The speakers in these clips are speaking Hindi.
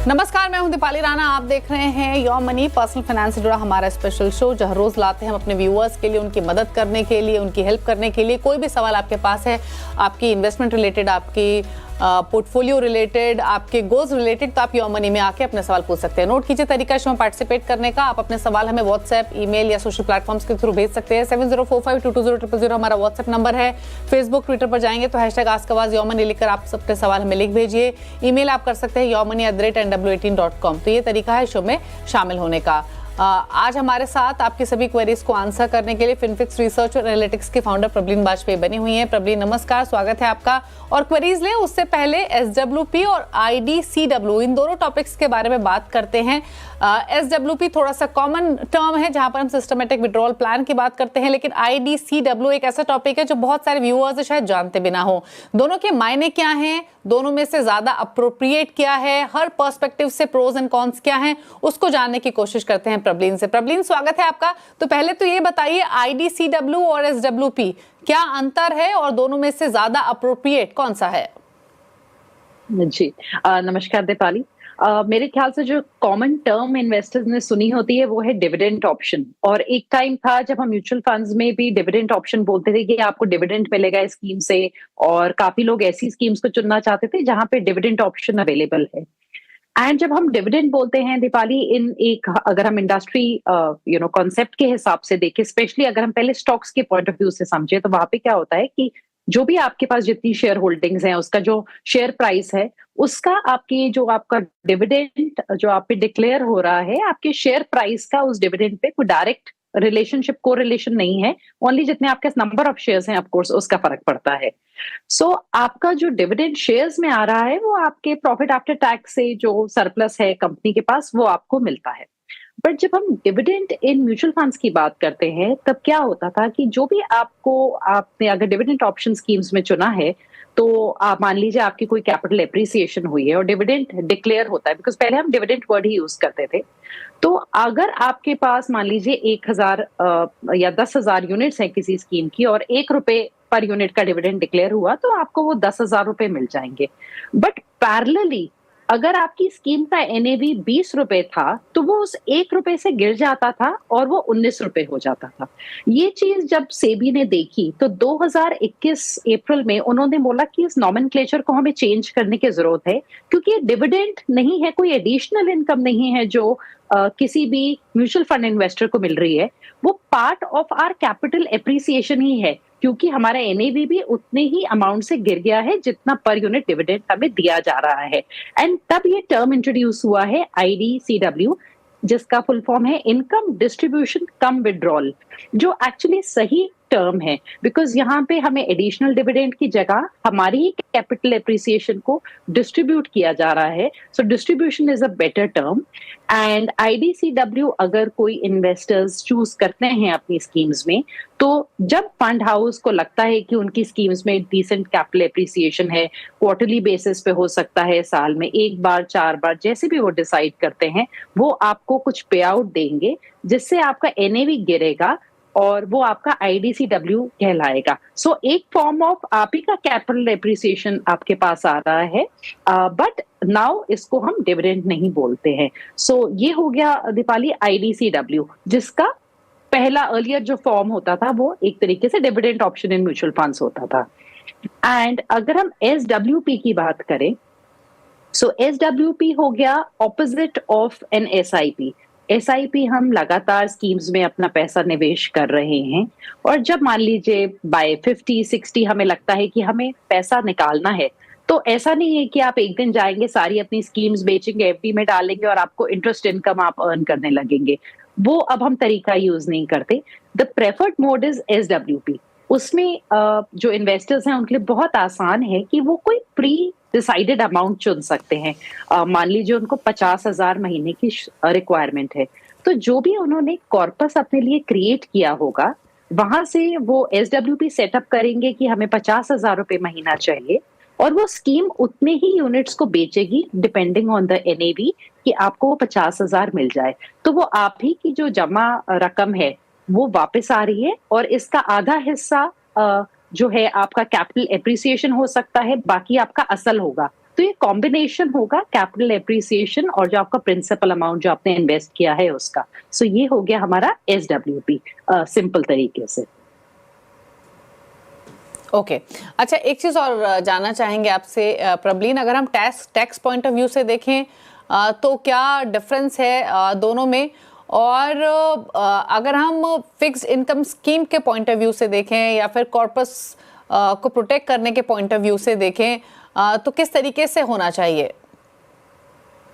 नमस्कार, मैं हूं दीपाली राणा। आप देख रहे हैं योर मनी, पर्सनल फाइनेंस से जुड़ा हमारा स्पेशल शो, जो हर रोज लाते हैं हम अपने व्यूअर्स के लिए, उनकी मदद करने के लिए, उनकी हेल्प करने के लिए। कोई भी सवाल आपके पास है, आपकी इन्वेस्टमेंट रिलेटेड, आपकी पोर्टफोलियो रिलेटेड, आपके गोल्स रिलेटेड, तो आप योर मनी में आके अपने सवाल पूछ सकते हैं। नोट कीजिए तरीका शो में पार्टिसिपेट करने का। आप अपने सवाल हमें व्हाट्सएप, ईमेल या सोशल प्लेटफॉर्म्स के थ्रू भेज सकते हैं। 7045220000 हमारा व्हाट्सएप नंबर है। फेसबुक, ट्विटर पर जाएंगे तो #AskAwaz योर मनी लिखकर आप अपने सवाल हमें लिख भेजिए। ईमेल आप कर सकते हैं yourmoney@nw18.com। तो ये तरीका है शो में शामिल होने का। आज हमारे साथ आपकी सभी क्वेरीज को आंसर करने के लिए फिनफिक्स रिसर्च और एनालिटिक्स की फाउंडर प्रबलीन बाजपेयी बनी हुई हैं। प्रबलीन, नमस्कार, स्वागत है आपका। और क्वेरीज लें उससे पहले SWP और IDCW, इन दोनों टॉपिक्स के बारे में बात करते हैं। SWP थोड़ा सा कॉमन टर्म है जहां पर हम सिस्टमेटिक विड्रॉल प्लान की बात करते हैं, लेकिन IDCW एक ऐसा टॉपिक है जो बहुत सारे व्यूअर्स शायद जानते बिना हो। दोनों के मायने क्या हैं, दोनों में से ज्यादा अप्रोप्रिएट क्या है, हर पर्सपेक्टिव से प्रोज एंड कॉन्स क्या हैं, उसको जानने की कोशिश करते हैं प्रबलीन से। प्रबलीन, स्वागत है आपका। तो पहले तो ये बताइए, IDCW और SWP क्या अंतर है और दोनों में से ज्यादा अप्रोप्रिएट कौन सा है? जी, नमस्कार दीपाली। मेरे ख्याल से जो कॉमन टर्म इन्वेस्टर्स ने सुनी होती है वो है डिविडेंड ऑप्शन। और एक टाइम था जब हम म्यूचुअल फंड्स में भी डिविडेंड ऑप्शन बोलते थे कि आपको डिविडेंड मिलेगा इस स्कीम से, और काफी लोग ऐसी स्कीम्स को चुनना चाहते थे जहां पे डिविडेंड ऑप्शन अवेलेबल है। एंड जब हम डिविडेंड बोलते हैं दीपाली, अगर हम इंडस्ट्री कॉन्सेप्ट के हिसाब से देखें, स्पेशली अगर हम पहले स्टॉक्स के पॉइंट ऑफ व्यू से समझे, तो वहां पे क्या होता है कि जो भी आपके पास जितनी शेयर होल्डिंग्स हैं, उसका जो शेयर प्राइस है, उसका आपका डिविडेंड जो आप पे डिक्लेयर हो रहा है, आपके शेयर प्राइस का उस डिविडेंड पे कोई डायरेक्ट रिलेशनशिप, को रिलेशन नहीं है। ओनली जितने आपके नंबर ऑफ शेयर्स हैं, ऑफ कोर्स उसका फर्क पड़ता है। सो आपका जो डिविडेंड शेयर्स में आ रहा है, वो आपके प्रॉफिट आफ्टर टैक्स से जो सरप्लस है कंपनी के पास, वो आपको मिलता है। बट जब हम डिविडेंड इन म्यूचुअल फंड्स की बात करते हैं, तब क्या होता था कि जो भी आपने अगर डिविडेंड ऑप्शन स्कीम्स में चुना है, तो आप मान लीजिए आपकी कोई कैपिटल एप्रिसिएशन हुई है और डिविडेंड डिक्लेयर होता है, बिकॉज पहले हम डिविडेंड वर्ड ही यूज करते थे। तो अगर आपके पास मान लीजिए 1000 या 10,000 यूनिट्स हैं किसी स्कीम की, और ₹1 पर यूनिट का डिविडेंड डिक्लेयर हुआ, तो आपको वो ₹10,000 मिल जाएंगे। बट पैरेलली अगर आपकी स्कीम का NAV ₹20 था, तो वो उस ₹1 से गिर जाता था और वो ₹19 हो जाता था। ये चीज जब सेबी ने देखी, तो 2021 अप्रैल में उन्होंने बोला कि इस नॉमेनक्लेचर को हमें चेंज करने की जरूरत है, क्योंकि ये डिविडेंड नहीं है, कोई एडिशनल इनकम नहीं है जो किसी भी म्यूचुअल फंड इन्वेस्टर को मिल रही है। वो part of our capital appreciation ही है, क्योंकि हमारा NAV भी उतने ही अमाउंट से गिर गया है जितना पर यूनिट डिविडेंड हमें दिया जा रहा है। एंड तब ये टर्म इंट्रोड्यूस हुआ है IDCW, जिसका फुल फॉर्म है इनकम डिस्ट्रीब्यूशन कम विड्रॉल, जो एक्चुअली सही टर्म है, बिकॉज यहाँ पे हमें एडिशनल डिविडेंड की जगह हमारी ही कैपिटल एप्रिसिएशन को डिस्ट्रीब्यूट किया जा रहा है। So distribution is a better term. And IDCW अगर कोई इन्वेस्टर्स चूज करते हैं अपनी स्कीम्स में, तो जब फंड हाउस को लगता है कि उनकी स्कीम्स में डिसेंट कैपिटल एप्रिसिएशन है, क्वार्टरली बेसिस पे हो सकता है, साल में 1 बार 4 बार, जैसे भी वो डिसाइड करते हैं, वो आपको कुछ पे आउट देंगे, जिससे आपका NAV गिरेगा और वो आपका IDCW कहलाएगा। सो एक फॉर्म ऑफ आप ही का कैपिटल एप्रिसिएशन आपके पास आ रहा है, बट नाउ इसको हम डिविडेंड नहीं बोलते हैं। सो ये हो गया दीपाली IDCW, जिसका पहला अर्लियर जो फॉर्म होता था वो एक तरीके से dividend option in mutual funds होता था। एंड अगर हम SWP की बात करें, सो SWP हो गया opposite of an SIP। SIP हम लगातार स्कीम्स में अपना पैसा निवेश कर रहे हैं, और जब मान लीजिए बाय 50-60 हमें लगता है कि हमें पैसा निकालना है, तो ऐसा नहीं है कि आप एक दिन जाएंगे, सारी अपनी स्कीम्स बेचेंगे, FD में डालेंगे और आपको इंटरेस्ट इनकम आप अर्न करने लगेंगे। वो अब हम तरीका यूज नहीं करते। The preferred mode is SWP। उसमें जो इन्वेस्टर्स हैं उनके लिए बहुत आसान है कि वो कोई प्री डिसाइडेड अमाउंट चुन सकते हैं। मान लीजिए उनको 50,000 महीने की रिक्वायरमेंट है, तो जो भी उन्होंने कॉर्पस अपने लिए क्रिएट किया होगा, वहां से वो SWP सेटअप करेंगे कि हमें ₹50,000 महीना चाहिए, और वो स्कीम उतने ही यूनिट्स को बेचेगी डिपेंडिंग ऑन द NAV, कि आपको वो 50,000 मिल जाए। तो वो आप ही की जो जमा रकम है वो वापस आ रही है, और इसका आधा हिस्सा जो है आपका कैपिटल एप्रिसिएशन हो सकता है, बाकी आपका असल होगा। तो ये कॉम्बिनेशन होगा कैपिटल एप्रिसिएशन और जो आपका प्रिंसिपल अमाउंट जो आपने इन्वेस्ट किया है उसका। सो ये हो गया हमारा SWP सिंपल तरीके से। ओके अच्छा, एक चीज और जानना चाहेंगे आपसे प्रबलीन, अगर हम टैक्स पॉइंट ऑफ व्यू से देखें तो क्या डिफरेंस है दोनों में, और अगर हम फिक्स्ड इनकम स्कीम के पॉइंट ऑफ व्यू से देखें या फिर कॉर्पस को प्रोटेक्ट करने के पॉइंट ऑफ व्यू से देखें तो किस तरीके से होना चाहिए?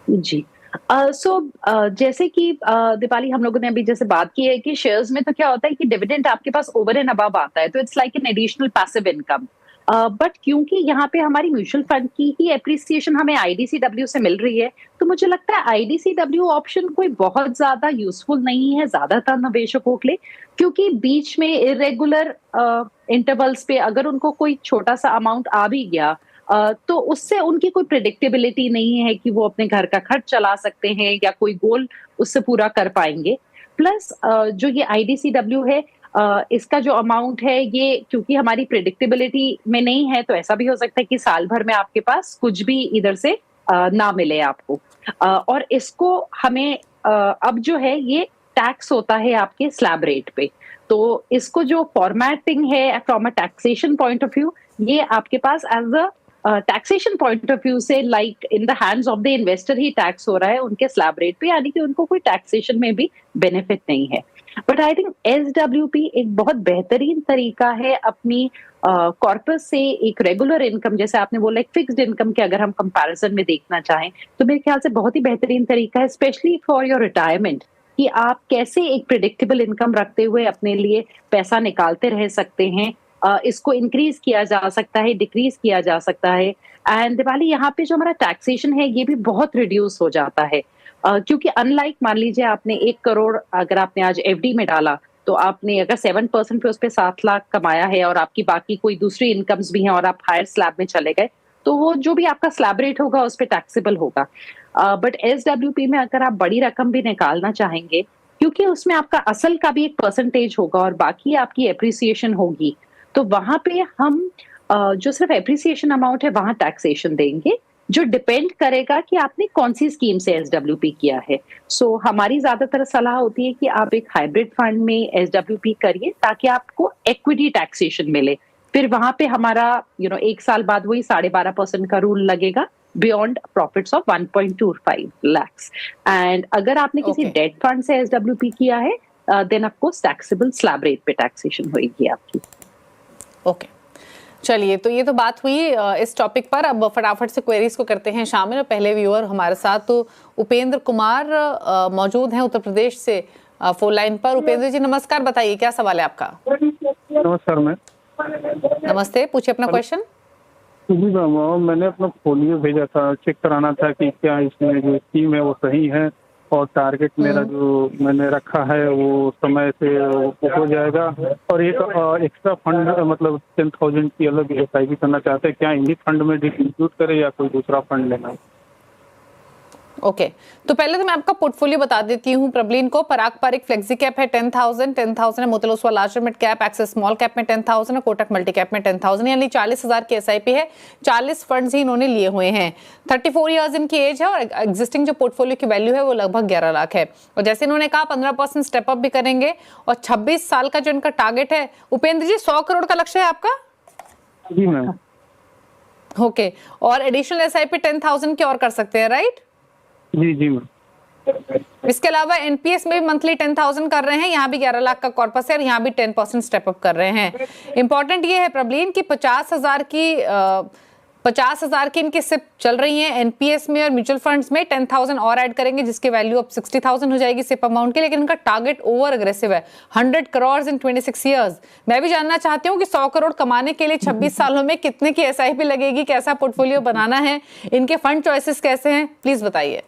जी जैसे कि दीपाली, हम लोगों ने अभी जैसे बात की है कि शेयर्स में तो क्या होता है कि डिविडेंड आपके पास ओवर एंड अबव आता है, तो it's like an additional passive income. But क्योंकि यहाँ पे हमारी म्यूचुअल फंड की ही एप्रिसिएशन हमें IDCW से मिल रही है, तो मुझे लगता है IDCW ऑप्शन कोई बहुत ज्यादा यूजफुल नहीं है ज्यादातर निवेशकों के लिए, क्योंकि बीच में इरेगुलर इंटरवल्स पे अगर उनको कोई छोटा सा अमाउंट आ भी गया तो उससे उनकी कोई प्रिडिक्टेबिलिटी नहीं है कि वो अपने घर का खर्च चला सकते हैं या कोई गोल उससे पूरा कर पाएंगे। प्लस जो ये IDCW है, इसका जो अमाउंट है ये क्योंकि हमारी प्रिडिक्टेबिलिटी में नहीं है, तो ऐसा भी हो सकता है कि साल भर में आपके पास कुछ भी इधर से ना मिले आपको। और इसको हमें अब जो है ये टैक्स होता है आपके स्लैब रेट पे, तो इसको जो फॉर्मेटिंग है from a taxation point of view, ये आपके पास as a taxation point of view से like in the hands of the investor ही टैक्स हो रहा है उनके स्लैब रेट पे, यानी कि उनको कोई टैक्सेशन में भी बेनिफिट नहीं है। बट आई थिंक SWP एक बहुत बेहतरीन तरीका है अपनी कॉर्पस से एक रेगुलर इनकम, जैसे आपने बोला एक फिक्स्ड इनकम के अगर हम कंपैरिजन में देखना चाहें तो मेरे ख्याल से बहुत ही बेहतरीन तरीका है, स्पेशली फॉर योर रिटायरमेंट, कि आप कैसे एक प्रिडिक्टेबल इनकम रखते हुए अपने लिए पैसा निकालते रह सकते हैं। इसको इंक्रीज किया जा सकता है, डिक्रीज किया जा सकता है। एंड दिवाली, यहाँ पे जो हमारा टैक्सेशन है ये भी बहुत रिड्यूस हो जाता है, क्योंकि अनलाइक मान लीजिए आपने 1 करोड़ अगर आपने आज FD में डाला, तो आपने अगर 7% पे उस पर 7 लाख कमाया है और आपकी बाकी कोई दूसरी इनकम्स भी हैं और आप हायर स्लैब में चले गए, तो वो जो भी आपका स्लैब रेट होगा उस पर टैक्सेबल होगा। बट SWP में अगर आप बड़ी रकम भी निकालना चाहेंगे, क्योंकि उसमें आपका असल का भी एक परसेंटेज होगा और बाकी आपकी एप्रिसिएशन होगी, तो वहां पे हम जो सिर्फ एप्रिसिएशन अमाउंट है वहां टैक्सेशन देंगे, जो डिपेंड करेगा कि आपने कौन सी स्कीम से SWP किया है। सो हमारी ज्यादातर सलाह होती है कि आप एक हाइब्रिड फंड में SWP करिए ताकि आपको इक्विटी टैक्सेशन मिले। फिर वहां पे हमारा 1 साल बाद वही 12.5% का रूल लगेगा beyond profits of 1.25 lakhs। And अगर आपने किसी डेट फंड से SWP किया है देन आपको टैक्सेबल स्लैब रेट पे टैक्सेशन होगी आपकी। ओके चलिए, तो ये तो बात हुई इस टॉपिक पर। अब फटाफट से क्वेरीज को करते हैं शामिल। और पहले व्यूअर हमारे साथ तो उपेंद्र कुमार मौजूद हैं उत्तर प्रदेश से फोन लाइन पर। उपेंद्र जी नमस्कार, बताइए क्या सवाल है आपका? नमस्कार मैम। नमस्ते, पूछिए अपना क्वेश्चन। जी मैम, मैंने अपना पोलियो भेजा था, चेक कराना था कि क्या इसमें जो स्कीम है वो सही है और टारगेट मेरा जो मैंने रखा है वो समय से हो जाएगा। और एक एक्स्ट्रा फंड मतलब 10,000 की अलग SIP करना चाहते हैं, क्या इन्हीं फंड में इंक्लूड करें या कोई दूसरा फंड लेना है? ओके तो पहले तो मैं आपका पोर्टफोलियो बता देती हूँ प्रबलीन को। पराग पारिक फ्लेक्सी कैप है 10,000 है, Motilal Oswal large mid cap, axis small cap में 10,000 है, कोटक मल्टी कैप में 10,000, यानी 40,000 की SIP है। 40 फंड्स ही इन्होंने लिए हुए हैं। 34 इयर्स इनकी एज है और एग्जिस्टिंग जो पोर्टफोलियो की वैल्यू है वो लगभग 11 लाख है। और जैसे इन्होंने कहा 15% स्टेप अप भी करेंगे और 26 साल का जो इनका टारगेट है। उपेंद्र जी 100 करोड़ का लक्ष्य है आपका? जी मैम। ओके और एडिशनल SIP 10,000 की और कर सकते हैं, राइट? जी जी मैम। इसके अलावा NPS में भी मंथली 10,000 कर रहे हैं। यहाँ भी 11 लाख का कॉर्पस है और यहाँ भी 10% स्टेप अप कर रहे हैं। इंपॉर्टेंट ये है प्रबलीन की 50,000 की इनकी सिप चल रही है NPS में और म्यूचुअल फंड्स में 10,000 और ऐड करेंगे जिसकी वैल्यू अब 60,000 हो जाएगी सिप अमाउंट की। लेकिन इनका टारगेट ओवर अग्रेसिव है, 100 करोड़ इन 26 इयर्स। मैं भी जानना चाहती हूँ कि 100 करोड़ कमाने के लिए 26 सालों में कितने की SIP लगेगी, कैसा पोर्टफोलियो बनाना है, इनके फंड चॉइसेस कैसे हैं, प्लीज बताइए।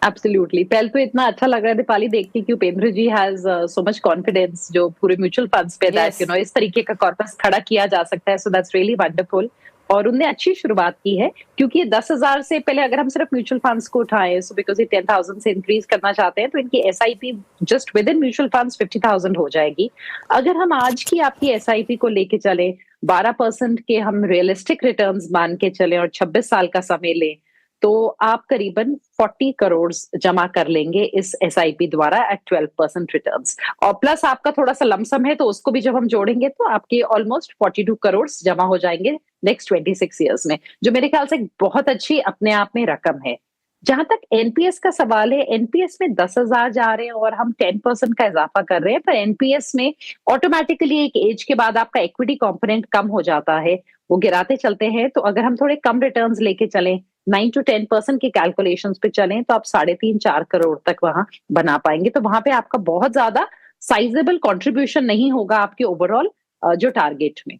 एब्सोल्युटली, पहले तो इतना अच्छा लग रहा है दीपाली देख के कि उपेंद्र जी हैज सो मच कॉन्फिडेंस जो पूरे म्यूचुअल फंड्स पे दैट इस तरीके का कॉर्पस खड़ा किया जा सकता है। So that's really wonderful. और उनने अच्छी शुरुआत की है क्योंकि 10,000 से पहले अगर हम सिर्फ म्यूचुअल फंड्स को उठाएं, सो बिकॉज ये 10,000 से इंक्रीज करना चाहते हैं तो इनकी SIP just with in mutual funds 50,000 हो जाएगी। अगर हम आज की आपकी SIP को लेके चले 12% के हम रियलिस्टिक रिटर्न्स मान के चले और 26 साल का समय लें, तो आप करीबन 40 करोड़ जमा कर लेंगे इस एसआईपी द्वारा एट 12% रिटर्न्स। और प्लस आपका थोड़ा सा लमसम है, तो उसको भी जब हम जोड़ेंगे तो आपके ऑलमोस्ट 42 करोड़ जमा हो जाएंगे नेक्स्ट 26 ईयर्स में, जो मेरे ख्याल से एक बहुत अच्छी अपने आप में रकम है। जहां तक एनपीएस का सवाल है, एनपीएस में 10,000 जा रहे हैं और हम 10% का इजाफा कर रहे हैं, पर एनपीएस में ऑटोमेटिकली एक एज के बाद आपका इक्विटी कंपोनेंट कम हो जाता है, वो गिराते चलते हैं। तो अगर हम थोड़े कम रिटर्न्स लेके चलें, 9 to 10% की कैलकुलेशंस पे चलें, तो आप 3.5-4 करोड़ तक वहां बना पाएंगे। तो वहां पे आपका बहुत ज्यादा साइजेबल कंट्रीब्यूशन नहीं होगा आपके ओवरऑल जो टारगेट में।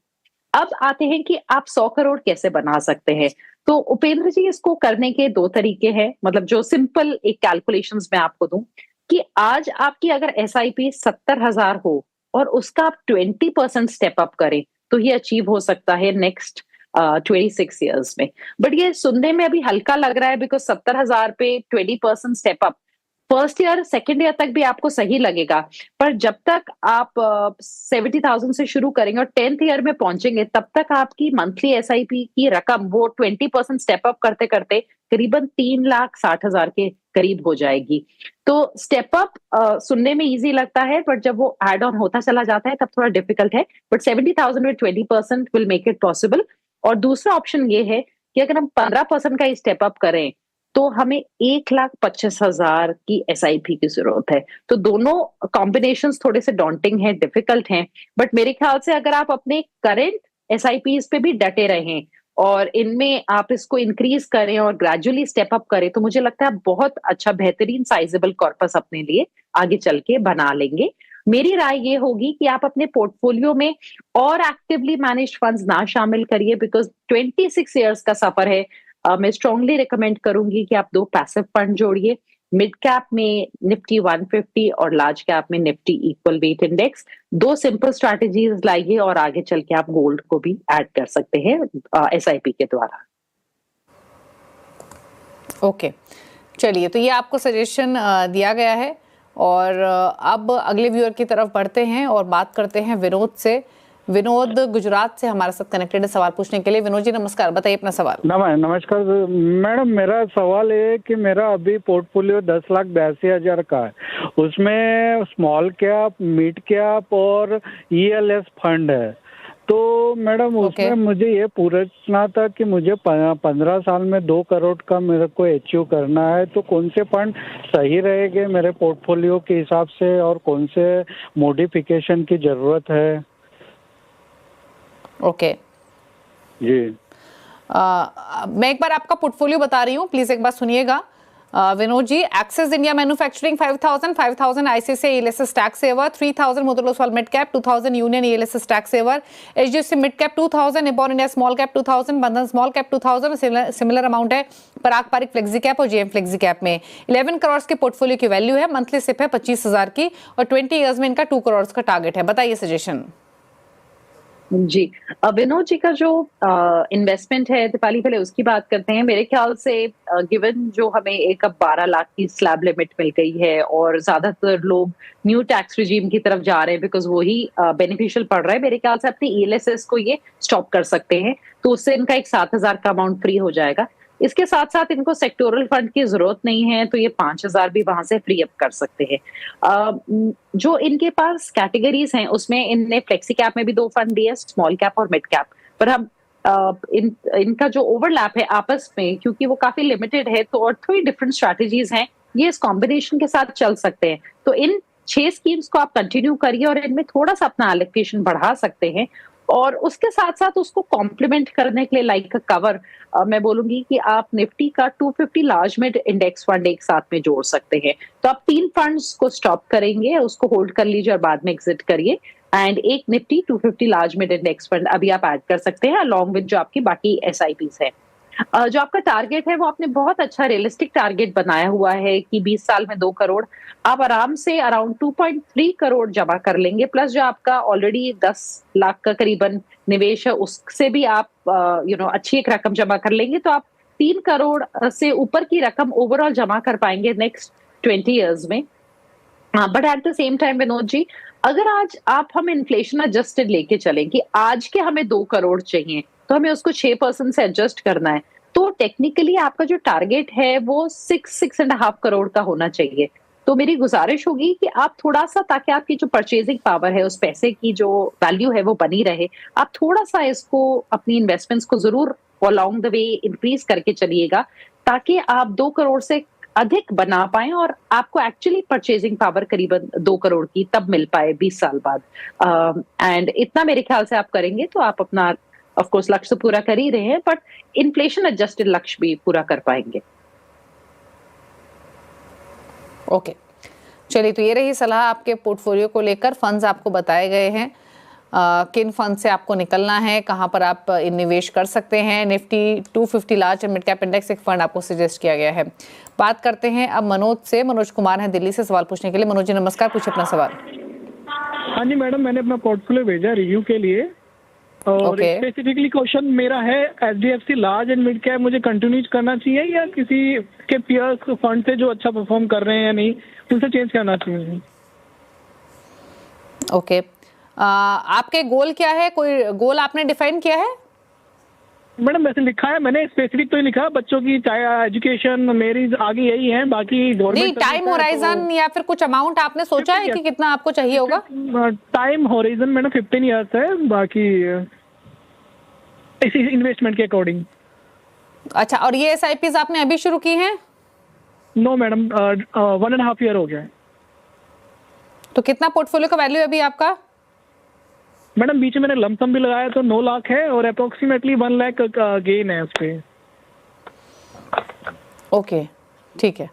अब आते हैं कि आप 100 करोड़ कैसे बना सकते हैं। तो उपेंद्र जी, इसको करने के 2 तरीके हैं, मतलब जो सिंपल एक कैलकुलेशंस मैं आपको दूं कि आज आपकी अगर एसआईपी 70,000 हो और उसका आप 20% स्टेप अप करें, तो ये अचीव हो सकता है नेक्स्ट 26 ईयर्स में। बट ये सुनने में अभी हल्का लग रहा है, बिकॉज 70,000 पे 20% step up first year second year तक भी आपको सही लगेगा, पर जब तक आप 70,000 से शुरू करेंगे और 10th ईयर में पहुंचेंगे, तब तक आपकी मंथली एसआईपी की रकम वो 20% स्टेप अप करते करते करीबन 3,60,000 के करीब हो जाएगी। तो स्टेप अप सुनने में इजी लगता है, बट जब वो एड ऑन होता चला जाता है तब थोड़ा डिफिकल्ट है। बट 70,000 में 20% विल मेक इट पॉसिबल। और दूसरा ऑप्शन ये है कि अगर हम 15% का स्टेप अप करें, तो हमें 1,25,000 की एसआईपी की जरूरत है। तो दोनों कॉम्बिनेशंस थोड़े से डॉन्टिंग हैं, डिफिकल्ट हैं, बट मेरे ख्याल से अगर आप अपने करंट एसआईपीज पे भी डटे रहें और इनमें आप इसको इंक्रीज करें और ग्रेजुअली स्टेप अप करें, तो मुझे लगता है आप बहुत अच्छा बेहतरीन साइजेबल कॉर्पस अपने लिए आगे चल के बना लेंगे। मेरी राय ये होगी कि आप अपने पोर्टफोलियो में और एक्टिवली मैनेज्ड फंड्स ना शामिल करिए, बिकॉज 26 इयर्स का सफर है। मैं स्ट्रांगली रिकमेंड करूंगी कि आप 2 पैसिव फंड जोड़िए, मिड कैप में निफ्टी 150 और लार्ज कैप में Nifty equal weight index. 2 simple strategies लाइए और आगे चल के आप गोल्ड को भी ऐड कर सकते हैं एसआईपी के द्वारा। ओके, चलिए, तो ये आपको सजेशन दिया गया है। और अब अगले व्यूअर की तरफ बढ़ते हैं और बात करते हैं विनोद से। विनोद गुजरात से हमारे साथ कनेक्टेड है सवाल पूछने के लिए। विनोद जी नमस्कार, बताइए अपना सवाल। नमस्कार मैडम, मेरा सवाल है कि मेरा अभी पोर्टफोलियो 10,82,000 का है, उसमें स्मॉल कैप, मिड कैप और ईएलएस फंड है। तो मैडम उसमें मुझे ये पूछना था कि मुझे 15 साल में 2 करोड़ का मेरे को अचीव करना है, तो कौन से फंड सही रहेंगे मेरे पोर्टफोलियो के हिसाब से और कौन से मॉडिफिकेशन की जरूरत है? ओके जी, मैं एक बार आपका पोर्टफोलियो बता रही हूँ, प्लीज एक बार सुनिएगा। Vinod ji, Axis India manufacturing 5,000, 5,000 ICICI ELSS tax saver, 3,000 Motilal Oswal mid cap, 2,000 Union ELSS tax saver, HDFC mid cap 2,000, Nippon India small cap 2,000, Bandhan small cap 2,000, similar amount है पराग पारिक फ्लेक्सी कैप और जेएम फ्लेक्सी कैप में। 11 करोड़ के पोर्टफोलियो की वैल्यू है, मंथली सिप है 25,000 की और 20 ईयर्स में इनका 2 करोड़ का टारगेट है। बताइए सजेशन। जी, विनोद जी का जो इन्वेस्टमेंट है, दीपाली पहले उसकी बात करते हैं। मेरे ख्याल से गिवन जो हमें एक अब 12 लाख की स्लैब लिमिट मिल गई है और ज्यादातर लोग न्यू टैक्स रिजीम की तरफ जा रहे हैं बिकॉज वही बेनिफिशियल पड़ रहा है, मेरे ख्याल से अपनी ईएलएसएस को ये स्टॉप कर सकते हैं, तो उससे इनका एक 7,000 का अमाउंट फ्री हो जाएगा। इसके साथ साथ इनको सेक्टोरल फंड की जरूरत नहीं है, तो ये 5,000 भी वहां से फ्री अप कर सकते हैं। जो इनके पास कैटेगरीज हैं उसमें इनने फ्लेक्सी कैप में भी 2 फंड दिए, स्मॉल कैप और मिड कैप, पर हम इनका जो ओवरलैप है आपस में, क्योंकि वो काफी लिमिटेड है, तो और थोड़ी डिफरेंट स्ट्रैटेजीज हैं, ये इस कॉम्बिनेशन के साथ चल सकते हैं। तो इन 6 स्कीम्स को आप कंटिन्यू करिए और इनमें थोड़ा सा अपना एलोकेशन बढ़ा सकते हैं, और उसके साथ साथ उसको कॉम्प्लीमेंट करने के लिए लाइक कवर मैं बोलूंगी कि आप निफ्टी का 250 लार्ज मिड इंडेक्स फंड एक साथ में जोड़ सकते हैं। तो आप 3 फंड्स को स्टॉप करेंगे, उसको होल्ड कर लीजिए और बाद में एग्जिट करिए, एंड एक Nifty 250 large mid index fund अभी आप ऐड कर सकते हैं अलॉन्ग विद जो आपकी बाकी एसआईपीज है। जो आपका टारगेट है वो आपने बहुत अच्छा रियलिस्टिक टारगेट बनाया हुआ है कि 20 साल में 2 करोड़, आप आराम से अराउंड 2.3 करोड़ जमा कर लेंगे, प्लस जो आपका ऑलरेडी 10 लाख का करीबन निवेश है उससे भी आप अच्छी एक रकम जमा कर लेंगे, तो आप 3 करोड़ से ऊपर की रकम ओवरऑल जमा कर पाएंगे नेक्स्ट 20 इयर्स में। हाँ, but at the same time Vinod ji, अगर आज आप हम इन्फ्लेशन एडजस्टेड लेके चलें कि आज के हमें 2 करोड़ चाहिए, तो हमें उसको 6% से एडजस्ट करना है। तो टेक्निकली आपका जो टारगेट है वो 6 एंड हाफ करोड़ का होना चाहिए। तो मेरी गुज़ारिश होगी कि आप थोड़ा-सा, ताकि आपकी जो परचेज़िंग पावर है, उस पैसे की जो वैल्यू है वो बनी रहे, आप थोड़ा-सा इसको अपनी इन्वेस्टमेंट्स को ज़रूर अलोंग द वे इंक्रीज़ करके चलिएगा, ताकि आप 2 करोड़ से अधिक बना पाएँ और आपको एक्चुअली परचेजिंग पावर करीबन 2 करोड़ की तब मिल पाए 20 साल बाद। एंड इतना मेरे ख्याल से आप करेंगे तो आप अपना ऑफ कोर्स लक्ष्य तो पूरा कर ही रहे हैं, बट इन्फ्लेशन एडजस्टेड लक्ष्य भी पूरा कर पाएंगे। ओके, चलिए, तो ये रही सलाह आपके पोर्टफोलियो को लेकर। फंड्स आपको बताए गए हैं, किन फंड से आपको निकलना है, कहां पर आप निवेश कर सकते हैं। Nifty 250 large and mid cap index एक फंड आपको सजेस्ट किया गया है। बात करते हैं अब मनोज से। मनोज कुमार हैं दिल्ली से सवाल पूछने के लिए। मनोज जी नमस्कार, पूछिए अपना सवाल। हाँ जी मैडम, मैंने अपना पोर्टफोलियो भेजा रिव्यू के लिए और स्पेसिफिकली क्वेश्चन मेरा है HDFC large and mid cap मुझे कंटिन्यू करना चाहिए या किसी के पीयर्स फंड से जो अच्छा परफॉर्म कर रहे हैं या नहीं उनसे चेंज करना चाहिए? ओके, आपके गोल क्या है? कोई गोल आपने डिफाइन किया है? मैडम वैसे लिखा है मैंने, स्पेसिफिक तो ही लिखा, बच्चों की एजुकेशन मेरी आगे यही है, बाकी नहीं, टाइम होराइजन या फिर कुछ अमाउंट आपने सोचा है कि कितना आपको चाहिए होगा? टाइम होराइजन मैडम 15 ईयर्स है, बाकी इसी इन्वेस्टमेंट के अकॉर्डिंग। अच्छा, और ये SIPs आपने अभी शुरू की हैं? नो मैडम, 1.5 ईयर हो गया है। तो कितना पोर्टफोलियो का वैल्यू है अभी आपका? मैडम बीच में मैंने लमसम भी लगाया तो 9 लाख है और अप्रोक्सीमेटली 1 लाख गेन है उस पे। ओके, ठीक है।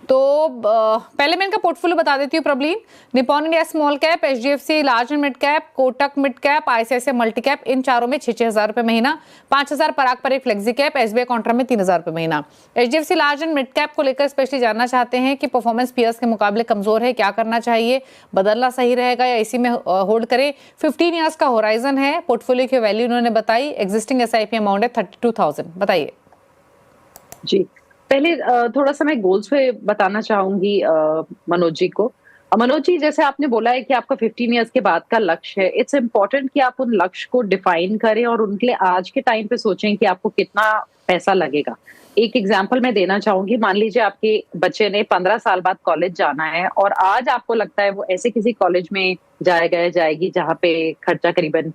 तो पहले मैं इनका पोर्टफोलियो बता देती हूँ Prableen. Nippon India small cap, HDFC large and mid cap, Kotak mid cap, ICICI multi cap, इन चारों में 6-6 हजार रुपए महीना, 5,000 पराग पर एक फ्लेक्सी कैप, SBI कॉन्ट्रा में 3,000 रुपए महीना। HDFC large and mid cap को लेकर स्पेशली जानना चाहते हैं कि परफॉर्मेंस पीयर्स के मुकाबले कमजोर है, क्या करना चाहिए, बदलना सही रहेगा या इसी में होल्ड करें। 15 ईयर्स का होराइजन है। पोर्टफोलियो की वैल्यू उन्होंने बताई, एग्जिस्टिंग SIP अमाउंट है 32,000। बताइए जी, पहले थोड़ा सा मैं गोल्स पे बताना चाहूंगी मनोज जी को। मनोज जी, जैसे आपने बोला है कि आपका 15 इयर्स के बाद का लक्ष्य है, इट्स इम्पोर्टेंट कि आप उन लक्ष्य को डिफाइन करें और उनके लिए आज के टाइम पे सोचें कि आपको कितना पैसा लगेगा। एक एग्जांपल मैं देना चाहूंगी। मान लीजिए आपके बच्चे ने 15 साल बाद कॉलेज जाना है और आज आपको लगता है वो ऐसे किसी कॉलेज में जाएगा या जाएगी जहाँ पे खर्चा करीबन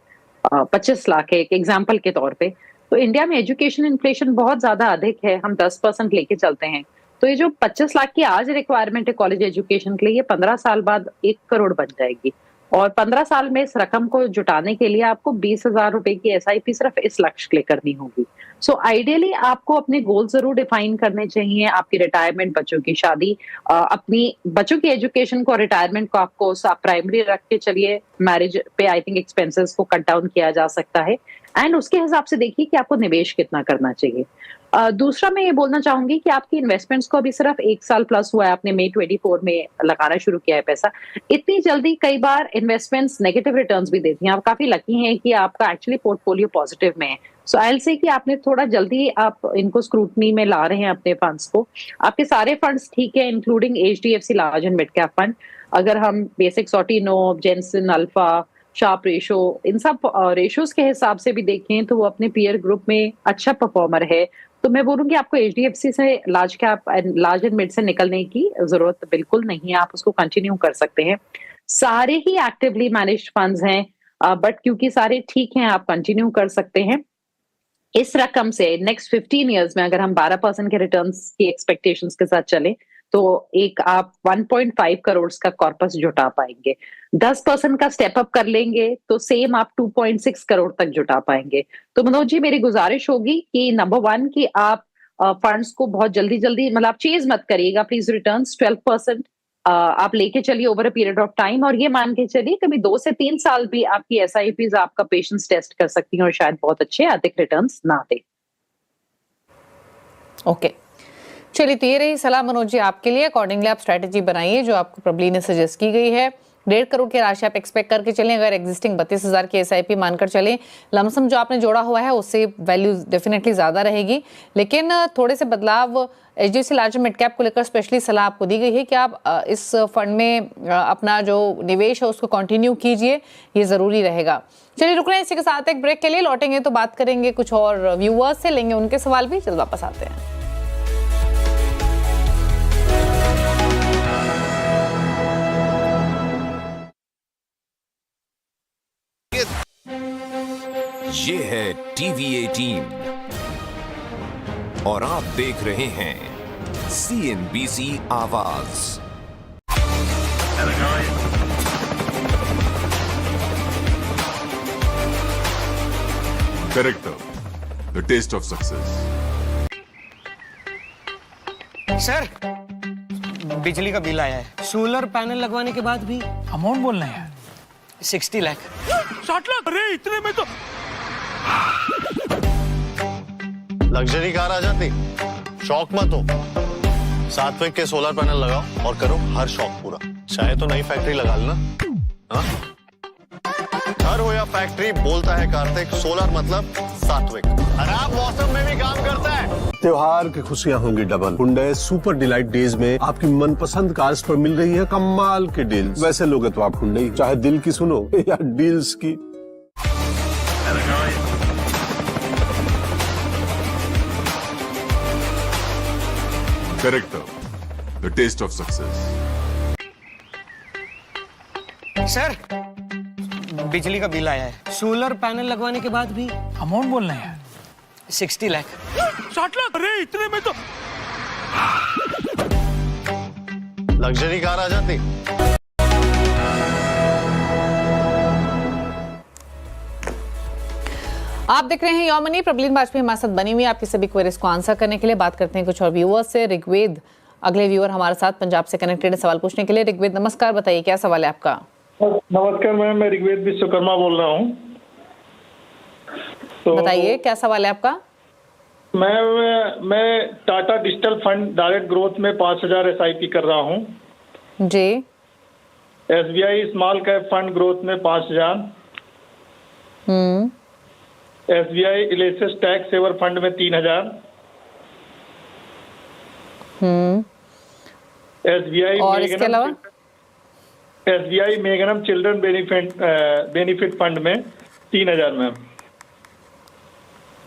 25 लाख है, एक एग्जाम्पल के तौर पे। तो इंडिया में एजुकेशन इन्फ्लेशन बहुत ज्यादा अधिक है, हम 10% लेके चलते हैं। तो ये जो 25 लाख की आज रिक्वायरमेंट है कॉलेज एजुकेशन के लिए, ये 15 साल बाद 1 करोड़ बन जाएगी। और 15 साल में इस रकम को जुटाने के लिए आपको 20,000 रुपए की SIP सिर्फ इस लक्ष्य के लिए करनी होगी। सो आइडियली आपको अपने गोल जरूर डिफाइन करने चाहिए। आपकी रिटायरमेंट, बच्चों की शादी, अपनी बच्चों की एजुकेशन को, रिटायरमेंट को आपको प्राइमरी रख के चलिए। मैरिज पे आई थिंक एक्सपेंसेस को कट डाउन किया जा सकता है एंड उसके हिसाब से देखिए कि आपको निवेश कितना करना चाहिए। दूसरा मैं ये बोलना चाहूंगी कि आपकी इन्वेस्टमेंट्स को अभी सिर्फ 1 साल प्लस हुआ है, आपने मई 24 में लगाना शुरू किया है पैसा। इतनी जल्दी कई बार इन्वेस्टमेंट्स नेगेटिव रिटर्न्स भी देती हैं। आप काफी लकी हैं कि आपका एक्चुअली पोर्टफोलियो पॉजिटिव में है। सो आई विल से कि आपने थोड़ा जल्दी आप इनको स्क्रूटनी में ला रहे हैं अपने फंड्स को। आपके सारे फंड्स ठीक है, including HDFC large and mid cap fund. अगर हम basic, Sortino, Jensen, alpha, Sharpe ratio, इन सब रेशोज के हिसाब से भी देखें तो वो अपने पीयर ग्रुप में अच्छा परफॉर्मर है। तो मैं बोलूंगी आपको HDFC से लार्ज एंड मिड से निकलने की जरूरत बिल्कुल नहीं है, आप उसको कंटिन्यू कर सकते हैं। सारे ही एक्टिवली मैनेज्ड फंड्स हैं, बट क्योंकि सारे ठीक हैं आप कंटिन्यू कर सकते हैं। इस रकम से नेक्स्ट 15 इयर्स में अगर हम 12% के रिटर्न्स की एक्सपेक्टेशंस के साथ चले तो एक आप 1.5 करोड़ का कॉर्पस जुटा पाएंगे। 10% का स्टेप अप कर लेंगे तो सेम आप 2.6 करोड़ तक जुटा पाएंगे। तो मनोज जी, मेरी गुजारिश होगी कि नंबर 1 कि आप फंड्स को बहुत जल्दी जल्दी, मतलब आप चेज मत करिएगा प्लीज। रिटर्न्स 12% आप लेके चलिए over a period of time, और ये मान के चलिए कभी 2 से 3 साल भी आपकी SIPs आपका पेशेंस टेस्ट कर सकती हैं और शायद बहुत अच्छे अधिक रिटर्न्स ना दे। ओके, चलिए, तो ये रही सलाह मनोज जी आपके लिए। अकॉर्डिंगली आप स्ट्रैटेजी बनाइए जो आपको प्रबली ने सजेस्ट की गई है। 1.5 करोड़ की राशि आप एक्सपेक्ट करके चलें। अगर एग्जिस्टिंग 32,000 की SIP मानकर चलें, लमसम जो आपने जोड़ा हुआ है उससे वैल्यू डेफिनेटली ज़्यादा रहेगी। लेकिन थोड़े से बदलाव HDFC लार्ज मिड कैप को लेकर स्पेशली सलाह आपको दी गई है कि आप इस फंड में अपना जो निवेश है उसको कंटिन्यू कीजिए, ये ज़रूरी रहेगा। चलिए रुक रहे हैं इसी के साथ एक ब्रेक के लिए, लौटेंगे तो बात करेंगे कुछ और व्यूअर्स से, लेंगे उनके सवाल भी, जल्द वापस आते हैं। ये है TV18 और आप देख रहे हैं CNBC आवाज। Character, the taste of success. Sir, बिजली का बिल आया है। सोलर पैनल लगवाने के बाद भी अमाउंट बोलना है यार। 60 लाख। 60 लाख? अरे इतने में तो लग्जरी कार आ जाती। शौक मत हो, सात्विक के सोलर पैनल लगाओ और करो हर शौक पूरा। चाहे तो नई फैक्ट्री लगा लेना। हाँ? घर हो या फैक्ट्री, बोलता है कार्तिक, सोलर मतलब सात्विक। खराब मौसम में भी काम करता है। त्योहार की खुशियां होंगी double. Hyundai super delight days में आपकी मनपसंद कार्स पर मिल रही है कमाल के डील्स। वैसे लोगे तो आप हुंडई, चाहे दिल की सुनो या डील्स की। Character, the taste of success. Sir, बिजली का बिल आया है। सोलर पैनल लगवाने के बाद भी अमाउंट बोलना है यार। 60 लाख। 60 लाख? अरे इतने में तो लग्जरी कार आ जाती। आप देख रहे हैं योर मनी। प्रबलीन वाजपेयी हमारे साथ बनी हुई है आपकी सभी क्वेरीज को आंसर करने के लिए। बात करते हैं कुछ और व्यूअर्स से। ऋग्वेद अगले व्यूअर हमारे साथ पंजाब से कनेक्टेड है सवाल पूछने के लिए। ऋग्वेद नमस्कार, बताइए क्या सवाल है आपका? नमस्कार मैम, मैं ऋग्वेद विश्वकर्मा बोल रहा हूँ। तो बताइए क्या सवाल है आपका? मैं Tata digital fund direct growth में 5,000 SIP कर रहा हूँ जी। SBI small cap fund growth में 5,000, SBI इलेसिस टैक्स सेवर फंड में 3,000, SBI और इसके अलावा SBI मेगनम चिल्ड्रन बेनिफिट फंड में 3,000 मैम।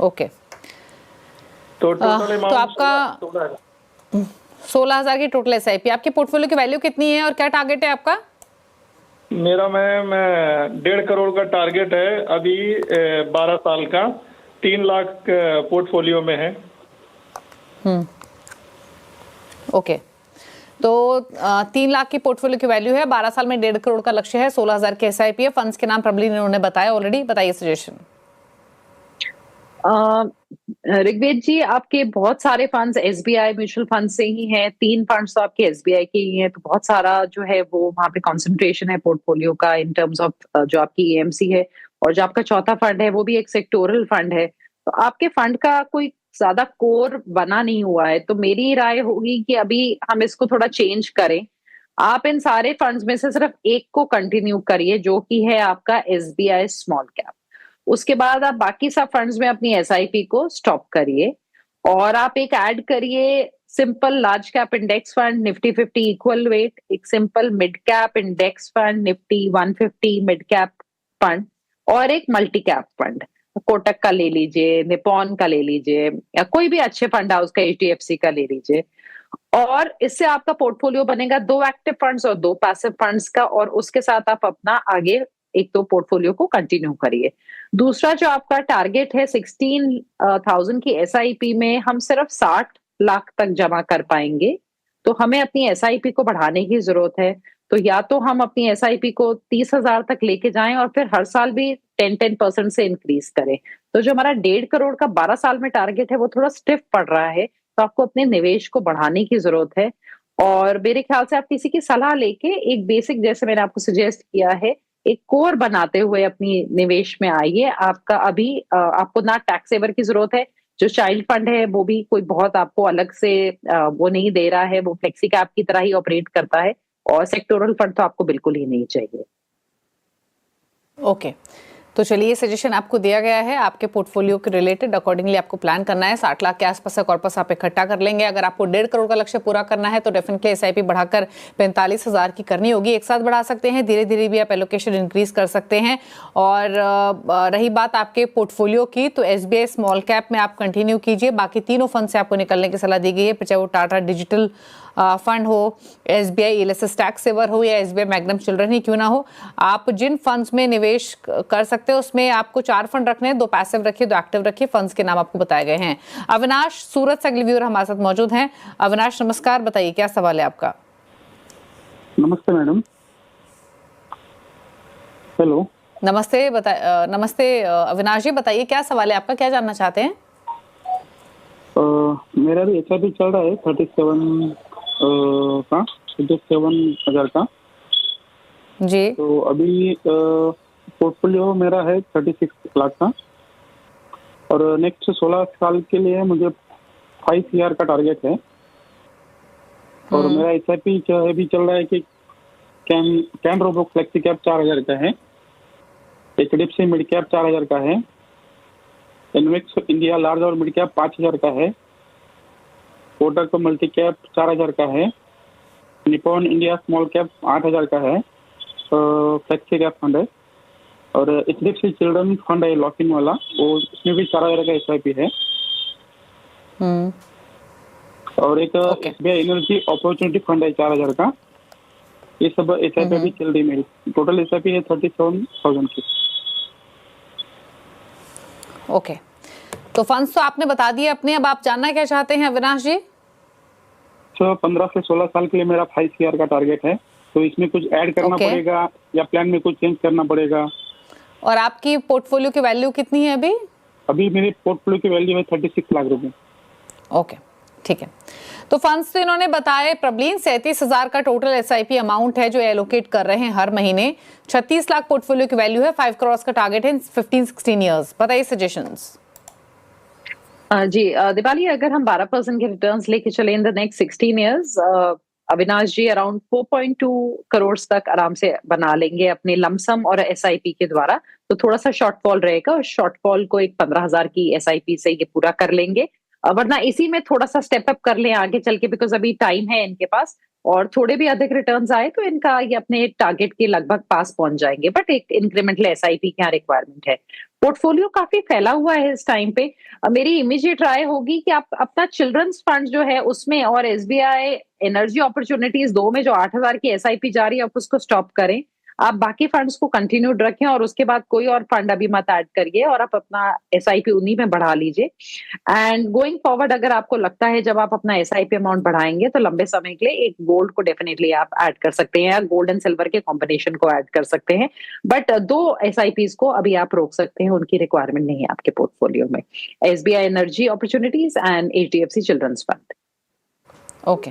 ओके, तो टोटल तो आपका 16,000 की टोटल SIP। आपके पोर्टफोलियो की वैल्यू कितनी है और क्या टारगेट है आपका? मेरा मैम 1.5 करोड़ का टारगेट है अभी, 12 साल का। 3 लाख पोर्टफोलियो में है। ओके, तो 3 लाख की पोर्टफोलियो की वैल्यू है, 12 साल में 1.5 करोड़ का लक्ष्य है, 16,000 के SIP है। फंड्स के नाम प्रबली इन्होंने बताया ऑलरेडी, बताइए सजेशन। ऋग्वेद जी, आपके बहुत सारे फंड्स SBI म्यूचुअल फंड से ही हैं। 3 फंड्स तो आपके SBI के ही हैं, तो बहुत सारा जो है वो वहाँ पे कंसंट्रेशन है पोर्टफोलियो का इन टर्म्स ऑफ जो आपकी AMC है। और जो आपका चौथा फंड है वो भी एक सेक्टोरल फंड है। तो आपके फंड का कोई ज्यादा कोर बना नहीं हुआ है। तो मेरी राय होगी कि अभी हम इसको थोड़ा चेंज करें। आप इन सारे फंड्स में से सिर्फ एक को कंटिन्यू करिए, जो कि है आपका SBI स्मॉल कैप। उसके बाद आप बाकी सब फंड्स में अपनी SIP को स्टॉप करिए और आप एक ऐड करिए simple large cap index fund Nifty 50 equal weight, एक simple mid cap index fund Nifty 150 mid cap fund, और एक मल्टी कैप फंड कोटक का ले लीजिए, निपॉन का ले लीजिए, या कोई भी अच्छे फंड हाउस का HDFC का ले लीजिए। और इससे आपका पोर्टफोलियो बनेगा 2 एक्टिव फंड्स और 2 पैसिव फंड्स का, और उसके साथ आप अपना आगे एक तो पोर्टफोलियो को कंटिन्यू करिए। दूसरा जो आपका टारगेट है 16,000 की SIP में हम सिर्फ 60 लाख तक जमा कर पाएंगे, तो हमें अपनी SIP को बढ़ाने की जरूरत है। तो या तो हम अपनी SIP को 30,000 तक लेके जाएं और फिर हर साल भी 10% से इंक्रीज करें। तो जो हमारा 1.5 करोड़ का 12 साल में टारगेट है वो थोड़ा स्टिफ पड़ रहा है, तो आपको अपने निवेश को बढ़ाने की जरूरत है। और मेरे ख्याल से आप किसी की सलाह लेके एक बेसिक, जैसे मैंने आपको सजेस्ट किया है, एक कोर बनाते हुए अपनी निवेश में आइए। आपका अभी आपको ना टैक्स सेवर की जरूरत है। जो चाइल्ड फंड है वो भी कोई बहुत आपको अलग से वो नहीं दे रहा है, वो फ्लेक्सी कैप की तरह ही ऑपरेट करता है। और सेक्टोरल फंड तो आपको बिल्कुल ही नहीं चाहिए। ओके, तो चलिए सजेशन आपको दिया गया है आपके पोर्टफोलियो के रिलेटेड, अकॉर्डिंगली आपको प्लान करना है। 60 लाख के आसपास का कॉर्पस आप इकट्ठा कर लेंगे। अगर आपको 1.5 करोड़ का लक्ष्य पूरा करना है तो डेफिनेटली एसआईपी बढ़ाकर 45,000 की करनी होगी। एक साथ बढ़ा सकते हैं, धीरे धीरे भी आप एलोकेशन इंक्रीज कर सकते हैं। और रही बात आपके पोर्टफोलियो की, तो एसबीआई स्मॉल कैप में आप कंटिन्यू कीजिए। बाकी तीनों फंड से आपको निकलने की सलाह दी गई है, चाहे वो टाटा डिजिटल फंड हो, एसबीआई एलएसएस टैक्स सेवर हो या एसबीआई मैग्नम चिल्ड्रन ही क्यों ना हो। आप जिन फंड्स में निवेश कर सकते हो उसमें आपको 4 फंड रखने हैं, 2 पैसिव रखिए, 2 एक्टिव रखिए। फंड्स के नाम आपको बताए गए हैं। अविनाश सूरत से अगले व्यूअर हमारे साथ मौजूद हैं। अविनाश नमस्कार, बताइए क्या सवाल है आपका। नमस्ते मैडम। हेलो, नमस्ते, नमस्ते अविनाश जी, बताइए क्या सवाल है आपका, क्या जानना चाहते हैं। मेरा भी एसआईपी चल रहा है 37,000 का जी। तो अभी पोर्टफोलियो मेरा है 36 लाख का, और नेक्स्ट 16 साल के लिए मुझे 5 CR का टारगेट है। और मेरा एसआईपी भी चल रहा है कि कैन रोबो फ्लेक्सी कैप 4,000 का है, एचडीएफसी मिड कैप 4,000 का है, इन्वेक्स इंडिया लार्ज और मिड कैप 5,000 का है, कोटक को मल्टी कैप 4,000 का है, निपॉन इंडिया स्मॉल कैप 8,000 का है, फ्लेक्सी कैप फंड है, और एचडीएफसी चिल्ड्रन फंड है लॉक इन वाला, वो उसमें भी 4,000 का एसआईपी है। और एक एसबीआई एनर्जी अपॉर्चुनिटी फंड है 4,000 का। ये सब एसआईपी भी चल रही मेरी। टोटल एसआईपी है 37,000 की। ओके, तो फंड्स तो आपने बता दिए अपने, अब आप जानना क्या चाहते हैं अविनाश जी। 15 से 16 साल के लिए मेरा 5 CR का टारगेट है, तो इसमें कुछ ऐड करना पड़ेगा या प्लान में कुछ चेंज करना पड़ेगा। और आपकी पोर्टफोलियो की वैल्यू कितनी है अभी? अभी मेरे पोर्टफोलियो की वैल्यू है 36 लाख रुपए। ओके, ठीक है। तो फंड्स तो इन्होंने बताए प्रबलीन 37,000 का टोटल एसआईपी अमाउंट है जो एलोकेट कर रहे हैं हर महीने। 36 लाख पोर्टफोलियो की वैल्यू है, 5 करोड़ का टारगेट है 15-16 इयर्स। बताइए सजेशंस। जी दीपाली, अगर हम 12% के रिटर्न्स लेके चले in the next 16 years, Avinash ji around 4.2 crore तक आराम से बना लेंगे अपने लमसम और एसआईपी के द्वारा। तो थोड़ा सा शॉर्टफॉल रहेगा, और शॉर्टफॉल को एक 15,000 की एसआईपी से ये पूरा कर लेंगे। वरना इसी में थोड़ा सा स्टेप अप कर लें आगे चल के, बिकॉज अभी टाइम है इनके पास, और थोड़े भी अधिक रिटर्न्स आए तो इनका ये अपने टारगेट के लगभग पास पहुंच जाएंगे। बट एक इंक्रीमेंटल एसआईपी की यहाँ रिक्वायरमेंट है। पोर्टफोलियो काफी फैला हुआ है इस टाइम पे। मेरी इमीडिएट राय होगी कि आप अपना चिल्ड्रंस फंड जो है उसमें और एसबीआई एनर्जी अपॉर्चुनिटीज 2 में जो 8,000 की एसआईपी जा रही है, आप उसको स्टॉप करें। आप बाकी फंड्स को कंटिन्यूड रखें, और उसके बाद कोई और फंड अभी मत ऐड करिए, और आप अपना एसआईपी उन्हीं में बढ़ा लीजिए। एंड गोइंग फॉरवर्ड अगर आपको लगता है जब आप अपना एसआईपी अमाउंट बढ़ाएंगे तो लंबे समय के लिए एक गोल्ड को डेफिनेटली आप ऐड कर सकते हैं, या गोल्ड एंड सिल्वर के कॉम्बिनेशन को ऐड कर सकते हैं। बट 2 एसआईपीज को अभी आप रोक सकते हैं, उनकी रिक्वायरमेंट नहीं है आपके पोर्टफोलियो में। SBI energy opportunities and HDFC children's fund. Okay,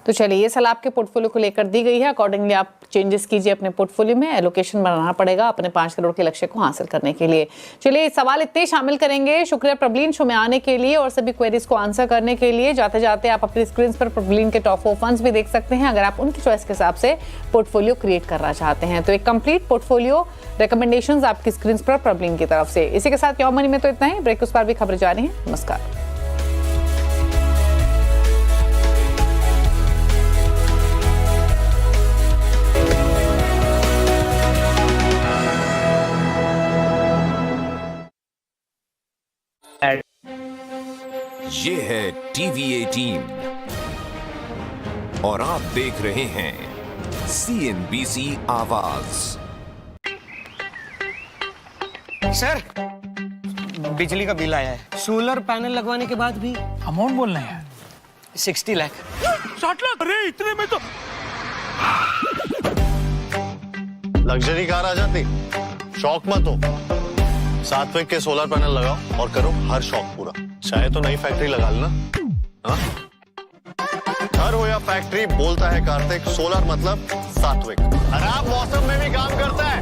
तो चलिए ये सलाह आपके पोर्टफोलियो को लेकर दी गई है। अकॉर्डिंगली आप चेंजेस कीजिए अपने पोर्टफोलियो में, एलोकेशन बनाना पड़ेगा अपने 5 करोड़ के लक्ष्य को हासिल करने के लिए। चलिए सवाल इतने शामिल करेंगे। शुक्रिया प्रबलीन शो में आने के लिए और सभी क्वेरीज को आंसर करने के लिए। जाते जाते आप अपनी स्क्रीन पर प्रबलीन के टॉप 4 फंड्स भी देख सकते हैं अगर आप उनकी चॉइस के हिसाब से पोर्टफोलियो क्रिएट करना चाहते हैं। तो एक कंप्लीट पोर्टफोलियो रिकमेंडेशंस आपकी स्क्रीन पर प्रबलीन की तरफ से। इसी के साथ योर मनी में तो इतना ही। ब्रेक उस पर भी खबरें जारी हैं। नमस्कार। ये है टीवीए टीम और आप देख रहे हैं सीएनबीसी आवाज। सर, बिजली का बिल आया है। सोलर पैनल लगवाने के बाद भी अमाउंट बोलना है 60 लाख। 60 लाख? अरे इतने में तो लग्जरी कार आ जाती। शौक मत हो, सात्विक के सोलर पैनल लगाओ और करो हर शौक पूरा। चाहे तो नई फैक्ट्री लगा लेना। घर हो या फैक्ट्री, बोलता है कार्तिक, सोलर मतलब सात्विक। खराब मौसम में भी काम करता है।